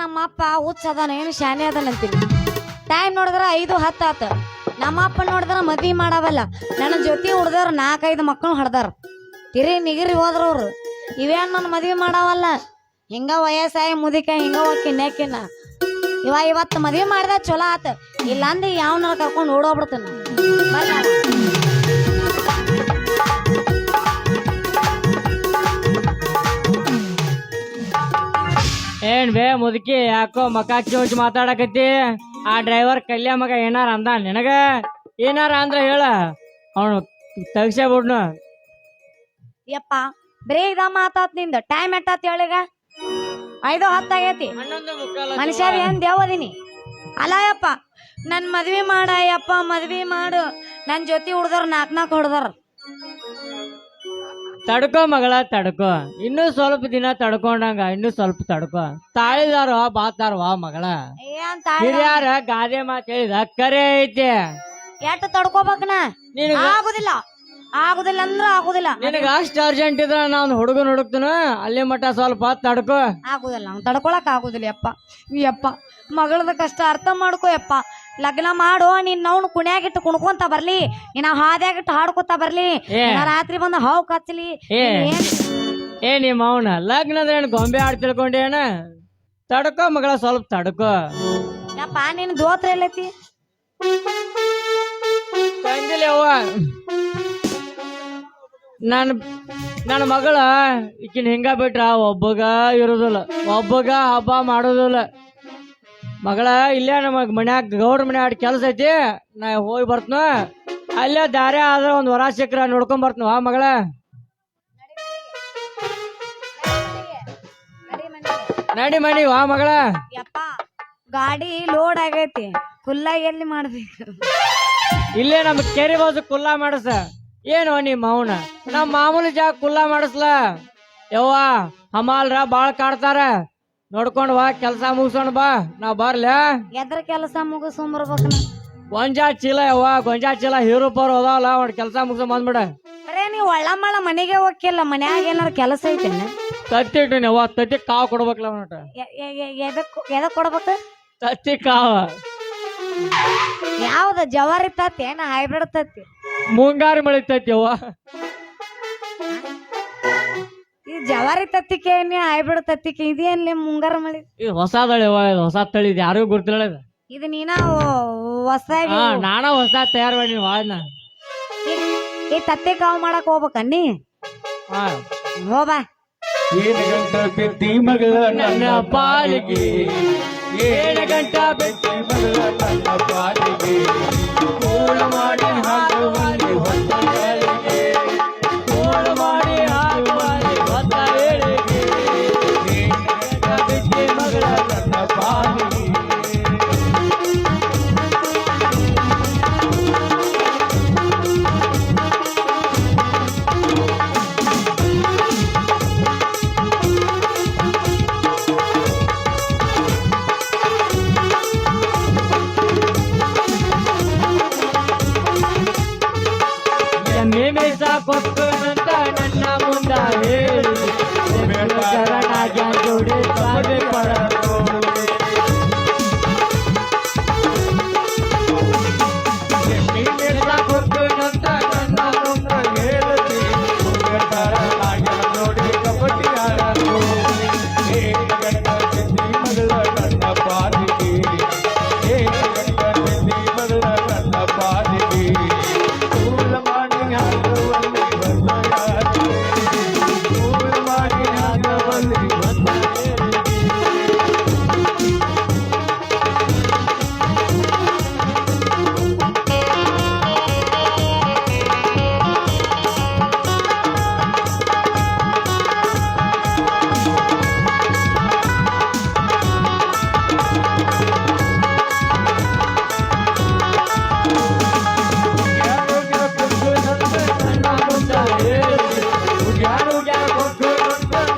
ನಮ್ಮ ಅಪ್ಪ ಹುಚ್ಚ ಅದಾನ ಏನು ಶಾನೆ ಅದಾನ ಅಂತೀನಿ. ಟೈಮ್ ನೋಡಿದ್ರ 5:10 ಆತ. ನಮ್ಮ ಅಪ್ಪ ನೋಡಿದ್ರ ಮದ್ವಿ ಮಾಡವಲ್ಲ. ನನ್ನ ಜೊತೆ ಹುಡ್ದವ್ರು 4-5 ಮಕ್ಕಳು ಹಡ್ದಾರ. ತಿರಿ ನಿಗಿರಿ ಹೋದ್ರವ್ರು. ಇವೇನ್ ನನ್ನ ಮದ್ವಿ ಮಾಡವಲ್ಲ. ಹಿಂಗ ವಯಸ್ಸಾಯಿ ಮುದಿಕ ಹಿಂಗ ಕಿನ್ಯಾಕಿನ ಇವತ್ತು ಮದ್ವಿ ಮಾಡಿದ ಚಲೋ ಆತ. ಇಲ್ಲಾಂದ್ರೆ ಯಾವನಾರ ಕರ್ಕೊಂಡು ಓಡೋಗ್ಬಿಡ್ತಾನ. ಏನ್ ಬೇ ಮುದುಕಿ ಯಾಕೋ ಮಕ ಚೋಚ್ ಮಾತಾಡಕತ್ತಿ? ಆ ಡ್ರೈವರ್ ಕಲ್ಯ ಮಗ ಏನಾರ ಅಂದ ನಿನಗ? ಏನಾರ ಅಂದ್ರ ಹೇಳ, ಅವನು ತಗ್ಸೇ ಬಿಡ್ನು. ಯಪ್ಪ ಬರೀ ಇದ ಮಾತಾತ್ ನಿಂದ. ಟೈಮ್ ಎಟ್ಟಾತ್ ಹೇಳಿಗ? 5:10 ಆಗೈತಿ. ಮನುಷ್ಯರ ಏನ್ ದೇವದಿನಿ ಅಲ್ಲ ಯಪ್ಪ. ನನ್ ಮದ್ವಿ ಮಾಡ ಯಪ್ಪ, ಮದ್ವಿ ಮಾಡು. ನನ್ ಜೊತೆ ಹುಡ್ದವ್ರು 4 ಹೊಡ್ದಾರ. ತಡ್ಕೋ ಮಗಳ ತಡ್ಕೋ, ಇನ್ನೂ ಸ್ವಲ್ಪ ದಿನ ತಡ್ಕೊಂಡಂಗ, ಇನ್ನೂ ಸ್ವಲ್ಪ ತಡ್ಕೋ. ತಾಳಿದಾರ ಬಾತಾರವಾ ಮಗಳ. ಹಿರಿಯಾರ ಗಾದೆ ಮಾತು ಹೇಳಿದ ಕರೆ ಐತಿ. ಎಟ್ ತಡ್ಕೋಬೇಕನ? ಆಗುದಿಲ್ಲ ಆಗುದಿಲ್ಲ ಅಂದ್ರ ಆಗುದಿಲ್ಲ. ನಿನಗ ಅಷ್ಟ ಅರ್ಜೆಂಟ್ ಇದ್ರ ನಾವ್ ಹುಡುಗನ್ ಹುಡುಕ್ತನ, ಅಲ್ಲಿ ಮಟ್ಟ ಸ್ವಲ್ಪ ತಡ್ಕೋ. ಆಗುದಿಲ್ಲ, ಅವ್ನು ತಡ್ಕೊಳಕ್ ಆಗುದಿಲ್ಲ ಯಪ್ಪ. ಯಪ್ಪ ಮಗಳದ ಕಷ್ಟ ಅರ್ಥ ಮಾಡ್ಕೋ ಯಪ್ಪ. ಲಗ್ನ ಮಾಡು, ನೀನ್ ಅವ್ನು ಕುಣ್ಯಾಗಿಟ್ಟು ಕುಣ್ಕೊಂತ ಬರ್ಲಿ, ಇನ್ನ ಹಾದ್ಯಾಗಿಟ್ಟು ಹಾಡ್ಕೊತ ಬರ್ಲಿ, ರಾತ್ರಿ ಬಂದ ಹಾವು ಕಚ್ಚಲಿ. ಏ ನಿಮ್ಮ ಅವನ ಲಗ್ನದ ಏನ್ ಗೊಂಬೆ ಆಡ್ ತಿಳ್ಕೊಂಡೇನ? ತಡ್ಕೋ ಮಗಳ, ಸ್ವಲ್ಪ ತಡ್ಕೋ. ಯಪ್ಪ ನೀನ್ ದೋತ್ರ ಎಲ್ಲೈತಿ? ಕಂದಿಲ್ಲವ್ವ, ನನ್ನ ಮಗಳ ಈಕಿನ ಹಿಂಗ ಬಿಟ್ರ ಒಬ್ಬಗ ಇರುದಿಲ್ಲ, ಒಬ್ಬಗ ಹಬ್ಬ ಮಾಡೋದಿಲ್ಲ. ಮಗಳ ಇಲ್ಲೇ ನಮ್ಮ ಮನ್ಯಾಗ ಗೌಡ್ರ ಮನ್ಯಾಗ ಕೆಲಸ ಐತಿ, ನಾ ಹೋಗಿ ಬರ್ತನ. ಅಲ್ಲೇ ದಾರಿ ಆದ್ರ ಒಂದ್ ವರ ಸಿಕ್ರ ನೋಡ್ಕೊಂಡ್ ಬರ್ತನ ಮಗಳ. ನಡಿ ಮನಿ ವಾ ಮಗಳ. ಯಪ್ಪ ಗಾಡಿ ಲೋಡ್ ಆಗೈತಿ, ಕುಲ್ಲ ಎಲ್ಲಿ ಮಾಡ್ಬೇಕು? ಇಲ್ಲೇ ನಮ್ ಕೆರೆ ಬಾಜು ಕುಲ್ಲಾ ಮಾಡಸ. ಏನು ನಿಮ್ಮ ಅವನ ನಮ್ ಮಾಮೂಲಿ ಜಾಗ ಕುಲ್ಲಾ ಮಾಡಿಸ್ಲ. ಯವ್ವ ಹಮಾಲ್ರ ಬಾಳ್ ಕಾಡ್ತಾರ, ನೋಡ್ಕೊಂಡ್ ಬಾ, ಕೆಲ್ಸ ಮುಗಿಸೋಣ ಬಾ. ನಾವ್ ಬರ್ಲ? ಎದ್ರ ಕೆಲಸ ಮುಗಿಸ್ಕೊಂಬರ್ಬೇಕ? ಗೊಂಜಾ ಚೀಲ ಯವ್ವ, ಗೊಂಜಾ ಚೀಲ ಹೀರೋ ಪರ್ ಹೋದಾವಲ್ಲ, ಒಂದ್ ಕೆಲ್ಸ ಮುಗಿಸ ಬಂದ್ಬಿಡ. ಅರೇ ನೀವ್ ಒಳ್ಳ ಮಳ ಮನೆಗೆ ಹೋಗಿಲ್ಲ, ಮನ್ಯಾಗ ಏನಾರ ಕೆಲಸ ಐತೇನ? ತತ್ತಿ ಇಟ್ಟಿನಿ ಯವ್ವ, ತತ್ತಿ ಕಾವ್ ಕೊಡ್ಬೇಕಲ್ಲ ಅವನಟ. ಎದಕ್ ಕೊಡ್ಬೇಕ? ತತ್ತಿ ಕಾವ. ಯಾವ್ದ ಜವಾರಿ ತತ್ತಿ ಏನ ಹೈಬ್ರಿಡ್ ತತ್ತಿ? ಮುಂಗಾರಿ ಮಳಿ ತತ್ತಿ ಯವ್ವ. ಈ ಜವಾರಿ ತತ್ತಿಕೆ ಹೈಬ್ರಿಡ್ ತತ್ತಿಕೆ ಇದೇನ್ಲಿ ಮುಂಗಾರ ಮಳಿ? ಇದು ಹೊಸದಳಿ ಯವ್ವ, ಇದು ಹೊಸ ತಳಿ, ಇದು ಯಾರಿಗೂ ಗುರ್ತಿಲ್ಲ. ಇದು ನೀನ ಹೊಸಾಗಿ ನಾನ ಹೊಸ ತಯಾರು ಮಾಡಿ ವಾಳ್ನ. ಈ ತತ್ತಿ ಕಾವು ಮಾಡಕ್ ಹೋಗ್ಬೇಕನ್ನಿ? ಹೋಬಾ. ಬೆಟ್ಟಿ ಮಗಳ ನನ್ನ ಪಾಲಿಗೆ, 7 ಗಂಟ ಬೆಟ್ಟಿ ಮಗಳ ನನ್ನ ಪಾಲಿಗೆ, ಕೋಳ ಮಾಡಿ ಹಾಕುವಲ್ಲಿ ಹೊತ್ತ ಗಳಿಗೆ, ಕೋಳ ಮಾಡಿ ಹಾಕುವಲ್ಲಿ ಹೊತ್ತ ವೇಳೆಗೆ, 7 ಗಂಟ ಬೆಟ್ಟಿ ಮಗಳ ನನ್ನ ಪಾಲಿಗೆ. ಕೊಟ್ಟನಂತ ನನ್ನ ಮುಂದ ಹೇಳಿ, ಶರಣಾಗ್ಯ ಜೋಡಿ ಸ್ವಾಮಿ ಪಡಲು. ಕೊಟ್ಟನಂತ ನನ್ನ ಮುಂದ ಹೇಳಿ, ಶರಣಾಗ್ಯ ಜೋಡಿ ಕಬಡ್ಡಿ ಆಡಲು. 7 ಗಂಟ ಬೆಟ್ಟಿ ಮಗಳ ನನ್ನ ಪಾಲಿಗೆ, 7 ಗಂಟ ಬೆಟ್ಟಿ ಮಗಳ ನನ್ನ ಪಾಲಿಗೆ, ಕೋಳ ಮಾಡಿ ಹಾಕುವಲ್ಲಿ ಹೊತ್ತ ಗಳಿಗೆ, ಕೋಳ ಮಾಡಿ ಹಾಕುವಲ್ಲಿ ಹೊತ್ತ ಗಳಿಗೆ.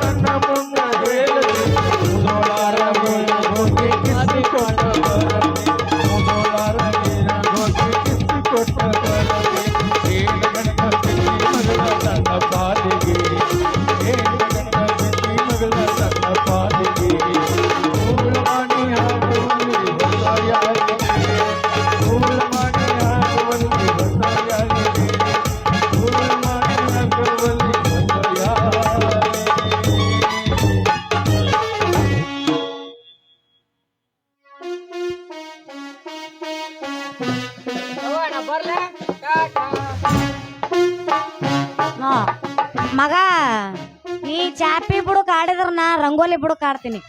ನನ್ನ ಮುಂದ ಅಂದ್ರ ನಾ ರಂಗೋಲಿ ಬಿಡಕ್ ಆಡ್ತೀನಿ.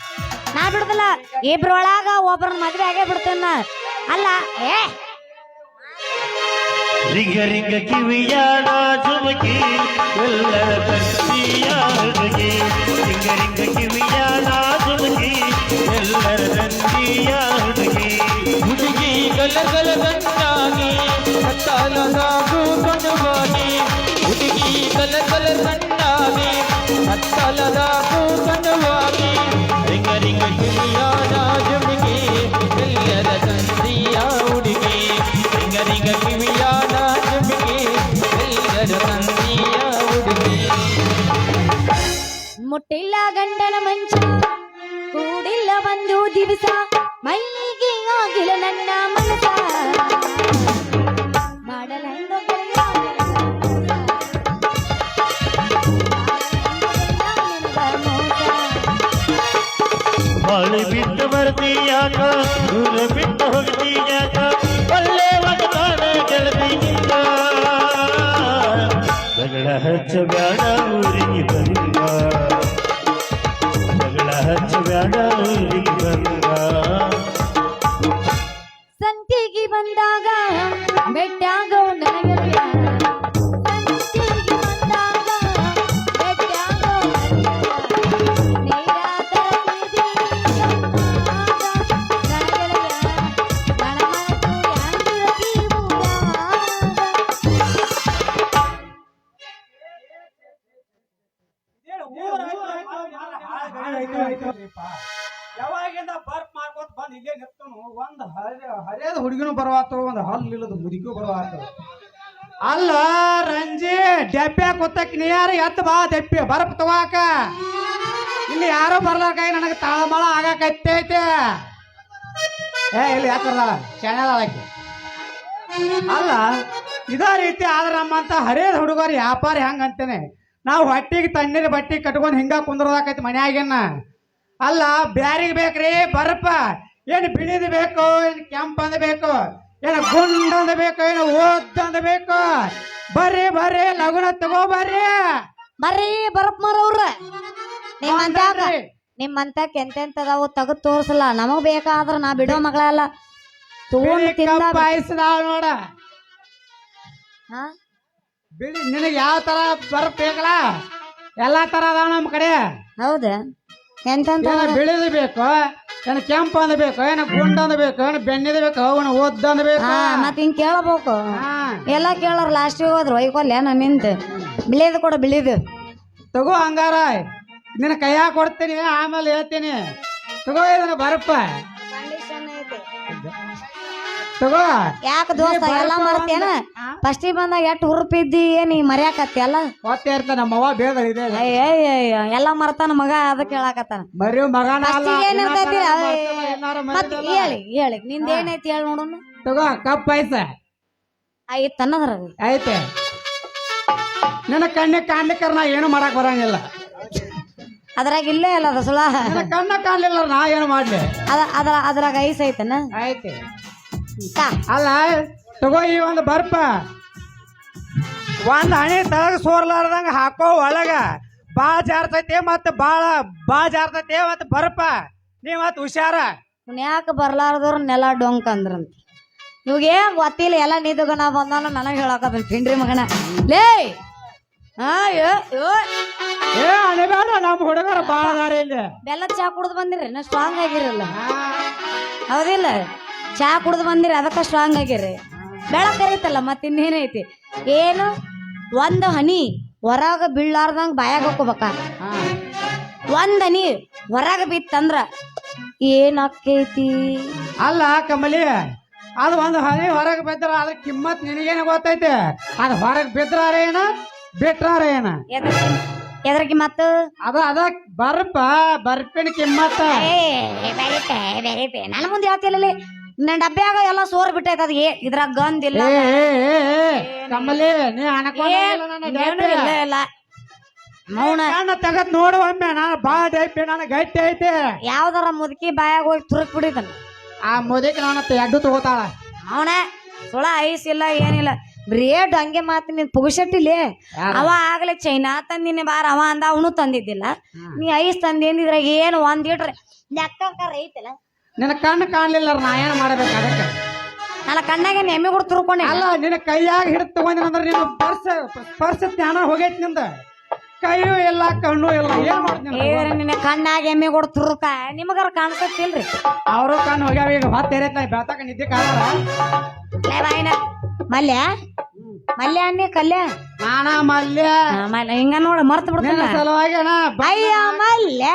ನಾ ಬಿಡುದಿಲ್ಲ, ಇಬ್ರೊಳಗ ಒಬ್ರನ್ನ ಮದ್ವೆ ಆಗೇ ಬಿಡ್ತೇನ. ಅಲ್ಲ ಏ ರಿಂಗ ರಿಂಗ ಕಿವಿಯಾಡ ಜುಮಕಿ ಎಲ್ಲರ ತಂದಿಯ ಹುಡುಗಿ. ರಿಂಗ ರಿಂಗ ಕಿವಿಯಾಡ ಜುಮಕಿ ಎಲ್ಲರ ತಂದಿಯ ಹುಡುಗಿ. ಹುಡುಗಿ ಗಲ ಗಲ ಗಂಡಾಗಿ ಕತ್ತಲದಾಗು ಕಣವಾಗಿ. ಹುಡುಗಿ ಗಲ ಗಲ ಗಂಡಾಗಿ ಕತ್ತಲದಾಗು ಕಣವಾಗಿ. ರಿಂಗ ರಿಂಗ ಕಿವಿಯಾಡ ಜುಮಕಿ ಎಲ್ಲರ ತಂದಿಯ ಹುಡುಗಿ. ರಿಂಗ ರಿಂಗ ಕಿವಿಯಾಡ ಜುಮಕಿ ಎಲ್ಲರ ತಂದಿಯ ಹುಡುಗಿ. ಮುಟ್ಟಿಲ್ಲ ಗಂಡನ ಮಂಚ, ಕೂಡಿಲ್ಲ ಒಂದು ದಿವಸ, ಮೈಗೆ ಆಗಿಲ್ಲ ನನ್ನ ಮನಸ. ಮಾಡಲೆಂದು ಗೆಳೆಯ ಬಾಳು ಬಿಟ್ಟು ಬರ್ತೀಯಾಕ, ದೂರ ಬಿಟ್ಟು ಹೋಗ್ತೀಯಾಕ, ಒಳ್ಳೆ ಮಗತಾನ ಗೆಳತಿಯಿಂದ. ಜಗಳ ಹಚ್ಚ ಬ್ಯಾಡ ಊರಿಗೆ ಬಂದ, ಜಗಳ ಹಚ್ಚ ಬ್ಯಾಡ ಊರಿಗೆ ಬಂದ. ಸಂತಿಗೆ ಬಂದಾಗ ಬೆಟ್ಟಾಗೋ ನನಗೆಲ್ಲ. ಸಂತಿಗೆ ಬಂದಾಗ ಬೆಟ್ಟಾಗೋ ನನಗೆಲ್ಲ. ನೀರಾದ ಯಾವಾಗಿಂದ ಬರ್ಪ್ ಮಾಡ್ಕೋತ ಬಂದ್ ಇಲ್ಲೇ ನಿಂತನು. ಒಂದ್ ಹರಿಯದ ಹುಡುಗಿನೂ ಬರವಾತು, ಒಂದ್ ಹಲ್ಲು ಇಲ್ಲದ ಮುದುಕಿಯೂ ಬರವಾತು. ಅಲ್ಲ ರಂಜಿ ಡೆಪ್ಪೆ ಕೂತಕ್ ನೀ ಯಾರು ಎತ್ತ ಬಾ ದೆಪ್ಪೆ ಬರ್ಪ್ ತಗೋಕ. ಇಲ್ಲಿ ಯಾರೋ ಬರ್ಲಾರ್ಕಾಗಿ ನನಗೆ ತಾಳಮಳ ಆಗಾಕತ್ತೈತೆ. ಇಲ್ಲಿ ಯಾಕಲ್ಲ ಚೆನ್ನಾಗಿ ಅಲ್ಲ ಇದೇ ರೀತಿ ಆದ್ರ ನಮ್ಮಂತ ಹರಿಯದ ಹುಡುಗರು ವ್ಯಾಪಾರ ಹೆಂಗ ಅಂತೇನೆ. ನಾವು ಹೊಟ್ಟಿಗೆ ತಣ್ಣೀರ್ ಬಟ್ಟಿ ಕಟ್ಕೊಂಡು ಹಿಂಗ ಕುಂದ್ರದಾಕೈತಿ ಮನ್ಯಾಗಿನ. ಅಲ್ಲ ಬ್ಯಾರಿಗೆ ಬೇಕ್ರಿ ಬರ್ಪ, ಏನು ಬಿಳಿದು ಬೇಕು, ಏನು ಕೆಂಪು ಅಂದ ಬೇಕು, ಏನು ಗುಂಡ್ ಅಂದ ಬೇಕು, ಏನು ಓದ್ ಅಂದ ಬೇಕು. ಬರ್ರಿ ಬರ್ರಿ ಲಗುನ ತಗೋ ಬರ್ರಿ ಬರ್ರಿ ಬರಪ್ ಮಾರವ್ರ. ನಿಮ್ಮಂತ ಎಂತೆಂತದಾವು ತಗದ್ ತೋರ್ಸಲ್ಲ. ನಮಗ್ ಬೇಕಾದ್ರ ನಾ ಬಿಡೋ ಮಗಳಲ್ಲ ತಗೊಂಡ್ ತಿಂದ ಬಾಯಿಸಿದಾಳ ನೋಡ. ಹಾ ಬಿಳಿ ನಿನಗೆ ಯಾವ ತರ ಬರ್ಪ್ ಬೇಕಲ್ಲ ಎಲ್ಲಾ ತರ ಅದಾವ ನಮ್ಮ ಕಡೆ. ಹೌದಾ? ಎಂತೆಂತ ಏನು ಬಿಳಿದು ಬೇಕು, ಏನು ಕೆಂಪು ಅಂದ ಬೇಕು, ಏನು ಗುಂಡ್ ಅಂದ ಬೇಕು, ಏನು ಬೆನ್ನಿದ ಬೇಕು, ಅವನು ಓದ್ ಅಂದ ಬೇಕು. ಹಾ ಮತ್ ಹಿಂಗ್ ಕೇಳಬೇಕು. ಹಾ ಎಲ್ಲಾ ಕೇಳೋರ್ ಲಾಸ್ಟಿಗೆ ಹೋದ್ರು ಒಯ್ಕೊಲ್ಲ ನಿಂತ ಬಿಳಿದು ಕೊಡ ಬಿಳಿದು ತಗೋ ಹಂಗಾರ ನಿನ್ನ ಕೈಯಾಗ ಕೊಡ್ತೀನಿ, ಆಮೇಲೆ ಹೇಳ್ತೀನಿ. ತಗೋ ಇದನ್ನ ಬರಪ್ಪ ತಗೋ. ಯಾಕ ದೋಸ್ತ ಎಲ್ಲಾ ಮರ್ತೇನ? ಫಸ್ಟಿಗೆ ಬಂದಾಗ ಎಷ್ಟ್ ಹುರುಪಿದ್ದಿ ಏನ್ ಈ ಮರ್ಯಾಕತ್ತಿ ಎಲ್ಲ ಹೊತ್ತೆ ಇರ್ತ ನಮ್ಮವ್ವ ಬೇಗ ಇದೆ ಎಲ್ಲಾ ಮರ್ತಾನ ಮಗ ಅದಕ್ಕೆ ಹೇಳಾಕತ್ತಾನ. ಮರಿ ಮಗನ ಅಲ್ಲ. ಫಸ್ಟಿಗೆ ಏನಿರ್ತೈತಿ ಏನಾರ ಮತ್ ಹೇಳಿ ನಿಂದ ಏನೈತಿ ಹೇಳಿ ನೋಡೋಣ. ತಗೋ ಕಪ್ ಐಸ ಆಯ್ತು ಅನ್ನದ್ರ ಐತೆ. ನಿನ್ನ ಕಣ್ಣಿಗೆ ಕಾಣ್ಲಿಕ್ಕಾರ ನಾ ಏನು ಮಾಡಕ್ ಬರಂಗಿಲ್ಲ. ಅದ್ರಾಗ ಇಲ್ಲೇ ಅಲ್ಲ ಅದ ಸುಳ. ನಿನ್ನ ಕಣ್ಣ ಕಾಣ್ಲಿಲ್ಲ ನಾ ಏನು ಮಾಡ್ಲಿ. ಅದ್ರಾಗ ಐಸ್ ಐತನ ಐತೆ. ಅಲ್ಲ ತಗೋ ಈ ಒಂದು ಬರ್ಪ, ಒಂದ್ ಹಣಿ ತಳಗ ಸೋರ್ಲಾರ್ದಂಗ ಹಾಕೋ ಒಳಗ. ಬಾಳ ಜಾರ್ತೈತಿ ಮತ್ತ ಬಾಳ ಜಾರ್ತೈತಿ ಮತ್ತ ಬರ್ಪ ನೀ ಮತ್ ಹುಷಾರ. ಯಾಕ ಬರ್ಲಾರ್ದವ್ರ ನೆಲ ಡೊಂಕ್ ಅಂದ್ರಂತ. ಇವಾಗ ಏನ್ ಗೊತ್ತಿಲ್ಲ ಎಲ್ಲ ನಿದ್ದುಗನ ಬಂದಾನ ನನಗ್ ಹೇಳಾಕತ್ತ ತಿಂಡ್ರಿ ಮಗನ ಲೇ. ಏ ಅಣಬೇಡ ನಮ್ಮ ಹುಡುಗರ ಬಾಳ ಅದಾರ ಇಲ್ಲಿ. ಬೆಲ್ಲದ ಚಾ ಕುಡ್ದು ಬಂದಿರಿ ನಾ ಸ್ಟ್ರಾಂಗ್ ಆಗಿರಲ್ಲ. ಹೌದಿಲ್ಲ? ಚಾ ಕುಡ್ದು ಬಂದಿರಿ ಅದಕ್ಕ ಸ್ಟ್ರಾಂಗ್ ಆಗಿರಿ. ಬೆಳಕ್ ಕರೀತಲ್ಲ ಮತ್ ಇನ್ನೇನೈತಿ. ಏನು ಒಂದ್ ಹನಿ ಹೊರಗ ಬೀಳಾರ್ದಂಗ ಬಾಯಾಗ ಹಾಕೋಬೇಕ. ಒಂದ್ ಹನಿ ಹೊರಗ ಬಿತ್ತಂದ್ರ ಏನಾಕೈತಿ? ಅಲ್ಲ ಕಮಲಿ, ಅದು ಒಂದು ಹನಿ ಹೊರಗೆ ಬಿದ್ರ ಅದ್ರ ಕಿಮ್ಮತ್ ನಿನಗೇನು ಗೊತ್ತೈತೆ? ಅದು ಹೊರಗೆ ಬಿದ್ರಾರ ಏನ ಬಿಟ್ರಾರ ಏನ? ಎದ್ರಕಿ ಮತ್ತ ಅದ ಬರ್ಪಿನ ಕಿಮ್ಮತ್ತ. ನನ್ನ ಮುಂದೆ ಹೇಳ್ತಿಲ್ಲ. ನನ್ನ ಡಬ್ಬ್ಯಾಗ ಎಲ್ಲ ಸೋರ್ ಬಿಟ್ಟೈತ. ಅದ್ ಇದ್ರಾಗ ಗಂಧ ಇಲ್ಲ. ಕಮಲಿ ನೀ ಇಲ್ಲ ಮೌನ ತಗದ್ ನೋಡು ಒಮ್ಮೆ. ನಾನು ಬಾಳ ಐತಿ, ನಾನು ಗಟ್ಟಿ ಐತಿ. ಯಾವ್ದಾರ ಮುದುಕಿ ಬಾಯಾಗ ಹೋಗಿ ತುರುಕ್ ಬಿಡಿದನ ಆ ಮುದುಕಿ ನನ್ನ ಎಡ್ಡು ತಗೋತಾಳ. ಅವನ ಸುಳ ಐಸ್ ಇಲ್ಲ ಏನಿಲ್ಲ. ಬ್ರೇಡ್ ಹಂಗೆ ಮಾತು ನೀನ್ ಪುಗುಶಟ್ಟಿಲಿ ಅವ ಆಗ್ಲೇ ಚೈನಾ ತಂದಿನಿ ಬಾರ ಅವ ಅಂದ ಅವನು ತಂದಿದ್ದಿಲ್ಲ ನೀ ಐಸ್ ತಂದಿದ್ರಾಗ ಏನು ಒಂದ್ ಇಟ್ರೆ ಲೆಕ್ಕಕಾರ ಐತಿಲ್ಲ ನಿನ್ನ ಕಣ್ಣು ಕಾಣ್ಲಿಲ್ಲ ನಾ ಏನ್ ಮಾಡ್ಬೇಕು ಅದಕ್ಕೆ ನನ್ನ ಕಣ್ಣಾಗ ಎಮ್ಮೆ ಕೂಡ ತುರ್ಕೊಂಡೆ ಅಲ್ಲ ನಿನ್ನ ಕೈಯಾಗ ಹಿಡಿದು ತಗೊಂಡಿನಂದ್ರ ನಿನ್ನ ಸ್ಪರ್ಶ ಜ್ಞಾನ ಹೋಗೈತಿ ನಿಂದ ಕೈಯೂ ಇಲ್ಲ ಕಣ್ಣು ಇಲ್ಲ ಏನ್ ಮಾಡ್ತೀನಿ ನಿನ್ನ ಕಣ್ಣಾಗ ಎಮ್ಮೆ ಕೂಡ ತುರ್ಕ ನಿಮಗಾರ ಕಾಣಿಸತ್ತಿಲ್ರಿ ಅವರು ಕಣ್ಣು ಹೋಗ್ಯಾವ ಈಗ ಹೊತ್ತ ಏರೈತಿ ಬೆಳತಾಕ ನಿದ್ದೆ ಕಾಣಲ್ಲ ಮಲ್ಯ ಮಲ್ಯ ಅನ್ನಿ ಕಲ್ಯ ನಾನ ಮಲ್ಯ ಮಲ್ಯ ಹಿಂಗ ನೋಡ ಮರ್ತ ಬಿಡ್ತಾನ ಸಲುವಾಗಿ ಅಣ್ಣ ಅಯ್ಯ ಮಲ್ಯ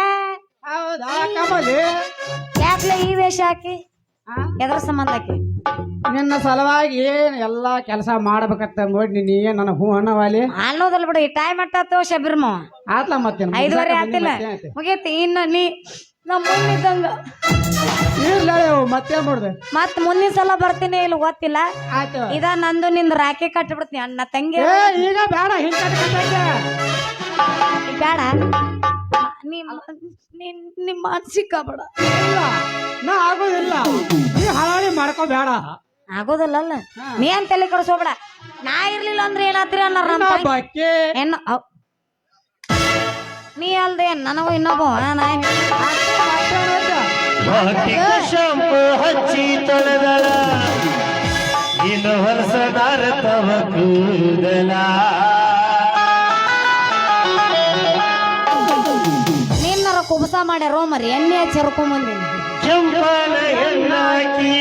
ಹೌದಾ ಕಮಲಿ ಯಾಕ್ಲೆ ಈ ವೇಷ ಹಾಕಿ ಎದ್ರ ಸಂಬಂಧ ಹಾಕಿ ನಿನ್ನ ಸಲುವಾಗಿ ಏನ್ ಎಲ್ಲಾ ಕೆಲಸ ಮಾಡ್ಬೇಕತ್ತ ನೋಡಿ ನೀ ಏನ್ ನನ್ನ ಹೂ ಅನ್ನವಾಲಿ ಅನ್ನೋದಲ್ಲ ಬಿಡು ಈ ಟೈಮ್ ಅಟ್ಟಾತು ಶಬಿರ್ಮ ಆತ್ಲ ಮತ್ತೇನು 5:30 ಆತಿಲ್ಲ ಮುಗೀತಿ ಇನ್ನ ನೀ ನಮ್ಮ ಮುಂದಿದ್ದಂಗ ಇಲ್ಲ ಮತ್ತೇನ್ ಮಾಡುದು ಮತ್ ಮುಂದಿನ ಸಲ ಬರ್ತೀನಿ ಇಲ್ಲಿ ಗೊತ್ತಿಲ್ಲ ಆಯ್ತು ಇದ ನಂದು ನಿಂದ ರಾಖಿ ಕಟ್ಟಿಬಿಡ್ತೀನಿ ಅಣ್ಣ ತಂಗಿ ಈಗ ಬೇಡ ಹಿಂಗ್ ಬೇಡ ನಿಮ್ ಮಾನಸಿಕ ಬೇಡ ಇಲ್ಲ ನಾ ಆಗೋದಿಲ್ಲ ನೀ ಹರಾಳಿ ಮಾಡ್ಕೋಬೇಡ ಆಗೋದಿಲ್ಲ ನೀ ಅಂತ ತಲೆ ಕಡಿಸೋಬೇಡ ನಾ ಇರ್ಲಿಲ್ಲ ಅಂದ್ರೆ ಏನಾತ್ರಿ ಅನ್ನಾರ ಏನ ನೀ ಅಲ್ದೆ ನನಗೂ ಇನ್ನೊಬ್ಬ ಶಾಂಪು ಹಚ್ಚಿ ತೊಳೆದಳ ಇನ್ನು ಹೊಲಸದಾರ ತವ ಕೂದಲ ನಿನ್ನರ ಕುಬಸ ಮಾಡ್ಯಾರೋ ಮರಿ ಎಣ್ಣೆ ಹಚ್ಚಿ ಹರ್ಕೊಂಬಂದಿ ಕೆಂಪನ ಹೆಣ್ಣಾಕಿ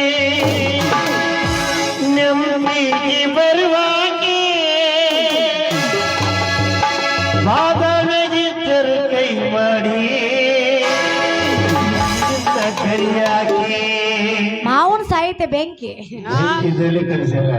ನೆಮ್ಮದಿಗೆ ಬರುವಾಕಿ ಬಾದವೆಗಿದ್ದರು ಕೈ ಮಾಡಿ ಕರಿಯಾಕಿ ಮಾವನ್ ಸಾಹಿತ್ಯ ಬೆಂಕಿ ಇದರಲ್ಲಿ ಕಲಿಸಲ್ಲ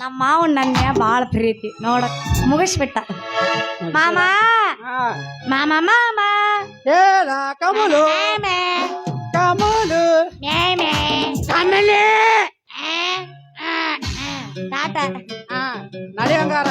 ನಮ್ಮ ಮಾವನ್ ನನ್ನ ಬಾಳ ಪ್ರೀತಿ ನೋಡ ಮುಗಿಸ್ಬಿಟ್ಟ ಮಾಮ ಮಾಮ ಮಾಮ ಹೇಳ ಕಮಲು ಕಮಲು ಆಮೇಲೆ ಟಾಟಾ ನಡಿ ಹಂಗಾರ